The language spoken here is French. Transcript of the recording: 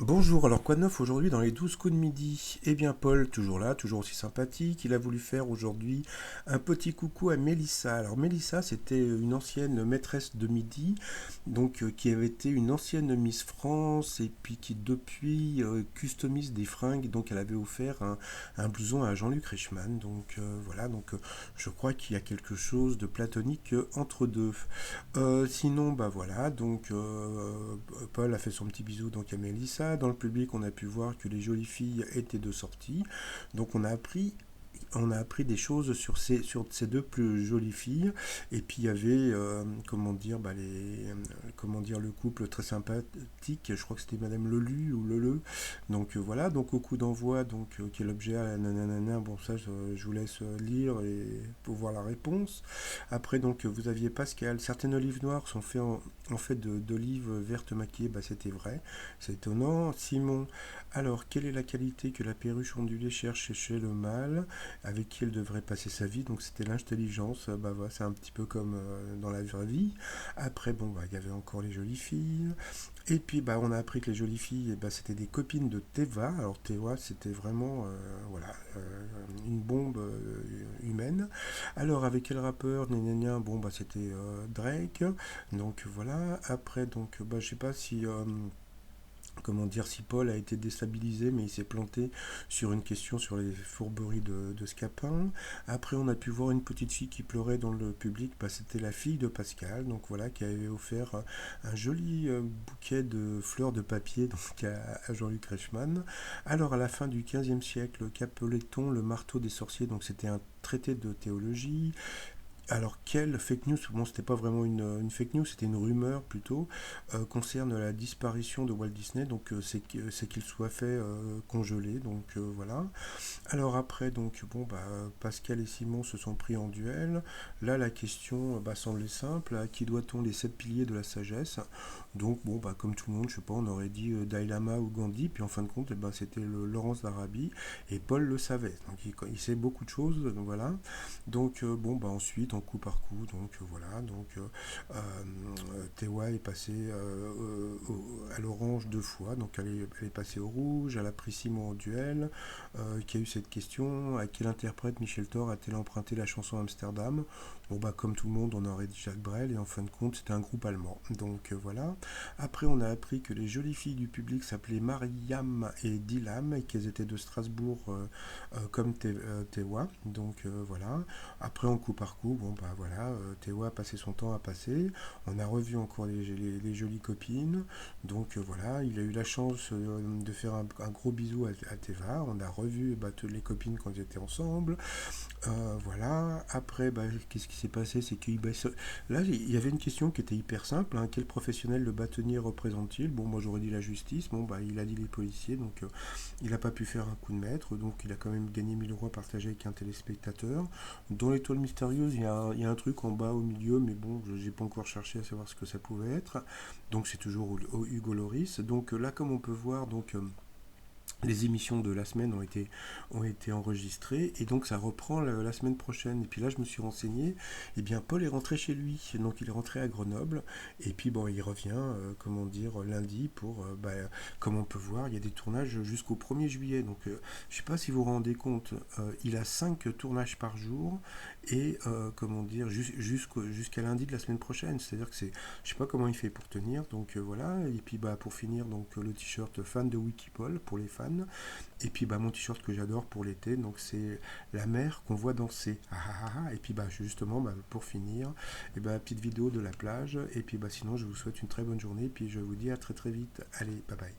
Bonjour, alors quoi de neuf aujourd'hui dans les 12 coups de midi? Eh bien Paul, toujours là, toujours aussi sympathique, il a voulu faire aujourd'hui un petit coucou à Mélissa. Alors Mélissa, c'était une ancienne maîtresse de midi, donc qui avait été une ancienne Miss France et puis qui depuis customise des fringues, donc elle avait offert un blouson à Jean-Luc Reichmann. Donc voilà, donc je crois qu'il y a quelque chose de platonique entre deux. Sinon, bah voilà, donc Paul a fait son petit bisou donc à Mélissa. Dans le public, on a pu voir que les jolies filles étaient de sortie. Donc on a appris des choses sur ces deux plus jolies filles. Et puis il y avait, comment dire, comment dire, le couple très sympathique. Je crois que c'était Madame Lelu ou Leleu. Donc voilà, donc au coup d'envoi, donc quel objet à la nanana. Bon ça, je vous laisse lire et pour voir la réponse. Après donc vous aviez Pascal. Certaines olives noires sont faites en fait d'olives vertes maquillées. Bah c'était vrai. C'est étonnant. Simon. Alors, quelle est la qualité que la perruche ondulée cherche chez le mâle, avec qui elle devrait passer sa vie? Donc, c'était l'intelligence. Bah, voilà, c'est un petit peu comme dans la vraie vie. Après, bon, bah, il y avait encore les jolies filles. Et puis, bah, on a appris que les jolies filles, bah, c'était des copines de Teva. Alors, Teva, c'était vraiment, voilà, une bombe humaine. Alors, avec quel rappeur? Gna, gna, gna. Bon, bah, c'était Drake. Donc, voilà. Après, donc, bah, je sais pas si comment dire, si Paul a été déstabilisé, mais il s'est planté sur une question sur les fourberies de Scapin. Après, on a pu voir une petite fille qui pleurait dans le public. Bah, c'était la fille de Pascal, donc voilà, qui avait offert un joli bouquet de fleurs de papier donc à Jean-Luc Reichmann. Alors, à la fin du XVe siècle, qu'appelait-on le marteau des sorciers? Donc, c'était un traité de théologie. Alors, quelle fake news, bon, c'était pas vraiment une fake news, c'était une rumeur plutôt, concerne la disparition de Walt Disney, donc c'est qu'il soit fait congeler, donc voilà. Alors après, donc bon, bah, Pascal et Simon se sont pris en duel. Là, la question bah, semblait simple, à qui doit-on les sept piliers de la sagesse? Donc bon, bah, comme tout le monde, je sais pas, on aurait dit Dalai Lama ou Gandhi, puis en fin de compte, eh ben, c'était le Laurence d'Arabie, et Paul le savait, donc il sait beaucoup de choses, donc voilà. Donc bon, bah, ensuite, en coup par coup, donc voilà, donc Tewa est passé à l'orange deux fois, donc elle est passée au rouge, elle a pris Simon en duel, qui a eu cette question, à quel interprète Michel Thor a-t-elle emprunté la chanson Amsterdam? Bon bah comme tout le monde on aurait dit Jacques Brel et en fin de compte c'était un groupe allemand. Donc voilà. Après on a appris que les jolies filles du public s'appelaient Mariam et Dilam et qu'elles étaient de Strasbourg comme Tewa. Donc voilà. Après en coup par coup, bon bah voilà, Tewa a passé son temps à passer. On a revu encore les jolies copines. Donc voilà, il a eu la chance de faire un gros bisou à Teva. On a revu bah, toutes les copines quand ils étaient ensemble. Voilà. Après, bah, qu'est-ce qui s'est passé? C'est que bah, là, il y avait une question qui était hyper simple, hein. Quel professionnel le bâtonnier représente-t-il? Bon, moi j'aurais dit la justice. Bon, bah, il a dit les policiers. Donc, il n'a pas pu faire un coup de maître. Donc, il a quand même gagné 1000 € à partager avec un téléspectateur. Dans l'étoile mystérieuse, il y a un truc en bas au milieu, mais bon, je n'ai pas encore cherché à savoir ce que ça pouvait être. Donc, c'est toujours au Hugo Loris. Donc, là, comme on peut voir, donc. Les émissions de la semaine ont été enregistrées et donc ça reprend la semaine prochaine. Et puis là, je me suis renseigné. Et bien, Paul est rentré chez lui. Donc, il est rentré à Grenoble. Et puis, bon, il revient, comment dire, lundi pour, bah, comme on peut voir, il y a des tournages jusqu'au 1er juillet. Donc, je ne sais pas si vous vous rendez compte, il a 5 tournages par jour et, comment dire, jusqu'à lundi de la semaine prochaine. C'est-à-dire que je sais pas comment il fait pour tenir. Donc, voilà. Et puis, bah, pour finir, donc, le t-shirt fan de Wikipol pour les fans. Et puis bah, mon t-shirt que j'adore pour l'été, donc c'est la mer qu'on voit danser. Ah, ah, ah, ah. Et puis bah, justement, bah, pour finir, et bah, petite vidéo de la plage. Et puis bah, sinon, je vous souhaite une très bonne journée. Et puis je vous dis à très très vite. Allez, bye bye.